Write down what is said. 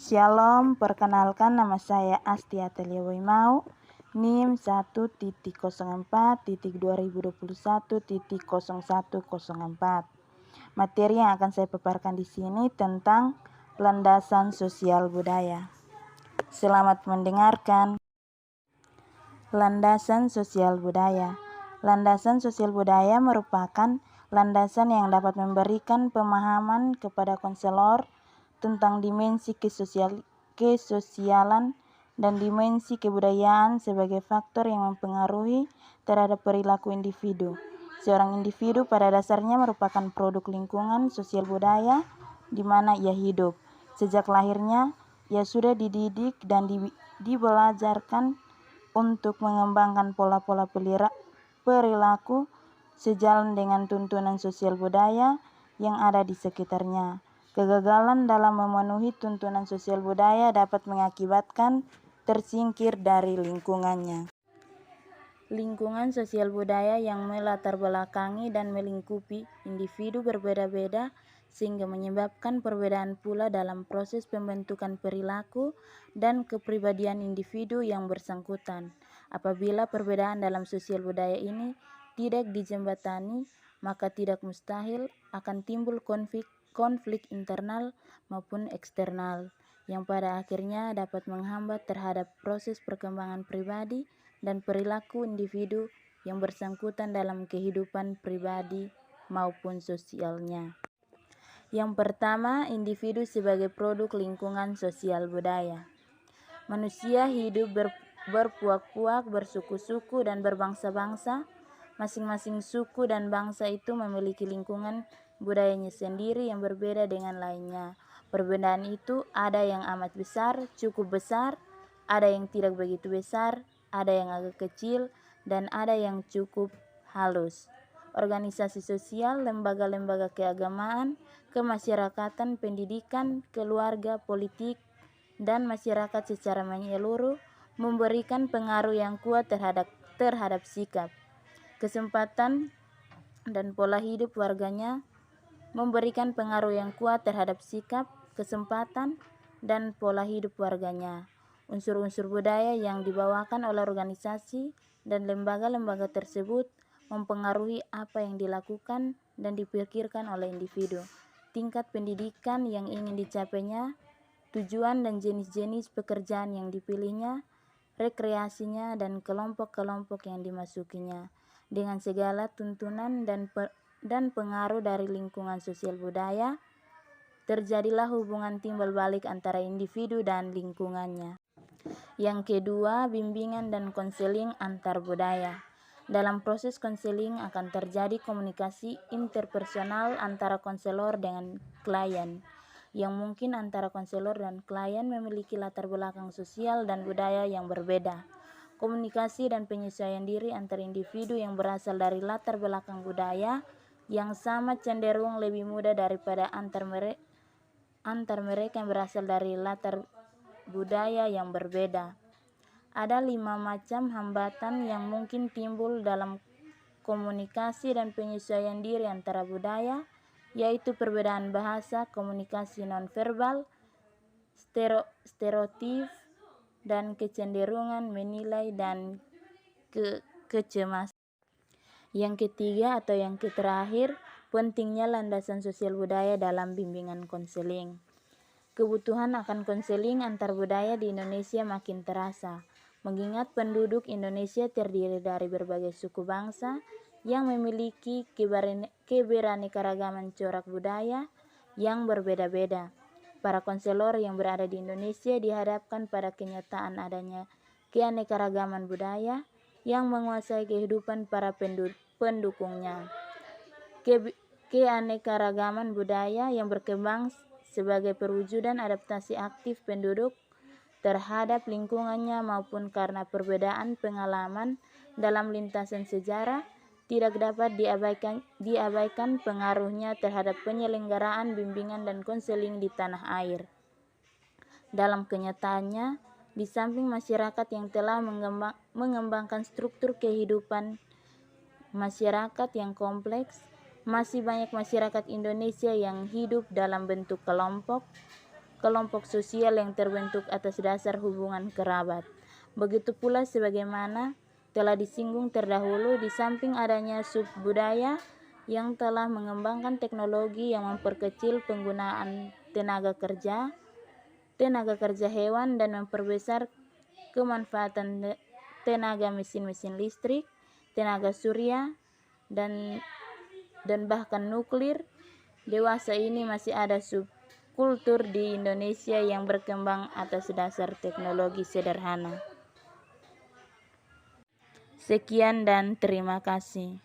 Shalom, perkenalkan nama saya Asti Atelia Waimau, NIM 1.004.2021.0104. Materi yang akan saya paparkan di sini tentang landasan sosial budaya. Selamat mendengarkan. Landasan sosial budaya. Landasan sosial budaya merupakan landasan yang dapat memberikan pemahaman kepada konselor tentang dimensi kesosialan dan dimensi kebudayaan sebagai faktor yang mempengaruhi terhadap perilaku individu. Seorang individu pada dasarnya merupakan produk lingkungan sosial budaya di mana ia hidup. Sejak lahirnya, ia sudah dididik dan dibelajarkan untuk mengembangkan pola-pola perilaku sejalan dengan tuntunan sosial budaya yang ada di sekitarnya. Kegagalan dalam memenuhi tuntunan sosial budaya dapat mengakibatkan tersingkir dari lingkungannya. Lingkungan sosial budaya yang melatar belakangi dan melingkupi individu berbeda-beda sehingga menyebabkan perbedaan pula dalam proses pembentukan perilaku dan kepribadian individu yang bersangkutan. Apabila perbedaan dalam sosial budaya ini tidak dijembatani, maka tidak mustahil akan timbul konflik internal maupun eksternal yang pada akhirnya dapat menghambat terhadap proses perkembangan pribadi dan perilaku individu yang bersangkutan dalam kehidupan pribadi maupun sosialnya. Yang pertama, individu sebagai produk lingkungan sosial budaya. Manusia hidup berpuak-puak, bersuku-suku, dan berbangsa-bangsa. Masing-masing suku dan bangsa itu memiliki lingkungan budayanya sendiri yang berbeda dengan lainnya. Perbedaan itu ada yang amat besar, cukup besar, ada yang tidak begitu besar, ada yang agak kecil, dan ada yang cukup halus. Organisasi sosial, lembaga-lembaga keagamaan, kemasyarakatan, pendidikan, keluarga, politik, dan masyarakat secara menyeluruh memberikan pengaruh yang kuat terhadap sikap, kesempatan, dan pola hidup warganya, memberikan pengaruh yang kuat terhadap sikap, kesempatan, dan pola hidup warganya. Unsur-unsur budaya yang dibawakan oleh organisasi dan lembaga-lembaga tersebut mempengaruhi apa yang dilakukan dan dipikirkan oleh individu, tingkat pendidikan yang ingin dicapainya, tujuan dan jenis-jenis pekerjaan yang dipilihnya, rekreasinya, dan kelompok-kelompok yang dimasukinya. Dengan segala tuntunan dan pengaruh dari lingkungan sosial budaya, terjadilah hubungan timbal balik antara individu dan lingkungannya. Yang kedua, bimbingan dan konseling antar budaya. Dalam proses konseling akan terjadi komunikasi interpersonal antara konselor dengan klien, yang mungkin antara konselor dan klien memiliki latar belakang sosial dan budaya yang berbeda. Komunikasi dan penyesuaian diri antar individu yang berasal dari latar belakang budaya yang sama cenderung lebih mudah daripada antar mereka yang berasal dari latar budaya yang berbeda. Ada 5 macam hambatan yang mungkin timbul dalam komunikasi dan penyesuaian diri antara budaya, yaitu perbedaan bahasa, komunikasi nonverbal, stereotip, dan kecenderungan menilai dan kecemasan. Yang ketiga atau yang terakhir, pentingnya landasan sosial budaya dalam bimbingan konseling. Kebutuhan akan konseling antar budaya di Indonesia makin terasa, mengingat penduduk Indonesia terdiri dari berbagai suku bangsa yang memiliki keberaneka-ragaman corak budaya yang berbeda-beda. Para konselor yang berada di Indonesia dihadapkan pada kenyataan adanya keanekaragaman budaya yang menguasai kehidupan para pendukungnya. Keanekaragaman budaya yang berkembang sebagai perwujudan adaptasi aktif penduduk terhadap lingkungannya maupun karena perbedaan pengalaman dalam lintasan sejarah, tidak dapat diabaikan pengaruhnya terhadap penyelenggaraan bimbingan dan konseling di tanah air. Dalam kenyataannya, di samping masyarakat yang telah mengembangkan struktur kehidupan masyarakat yang kompleks, masih banyak masyarakat Indonesia yang hidup dalam bentuk kelompok sosial yang terbentuk atas dasar hubungan kerabat. Begitu pula sebagaimana telah disinggung terdahulu, di samping adanya subbudaya yang telah mengembangkan teknologi yang memperkecil penggunaan tenaga kerja hewan dan memperbesar kemanfaatan tenaga mesin-mesin listrik, tenaga surya, dan bahkan nuklir, dewasa ini masih ada subkultur di Indonesia yang berkembang atas dasar teknologi sederhana. Sekian dan terima kasih.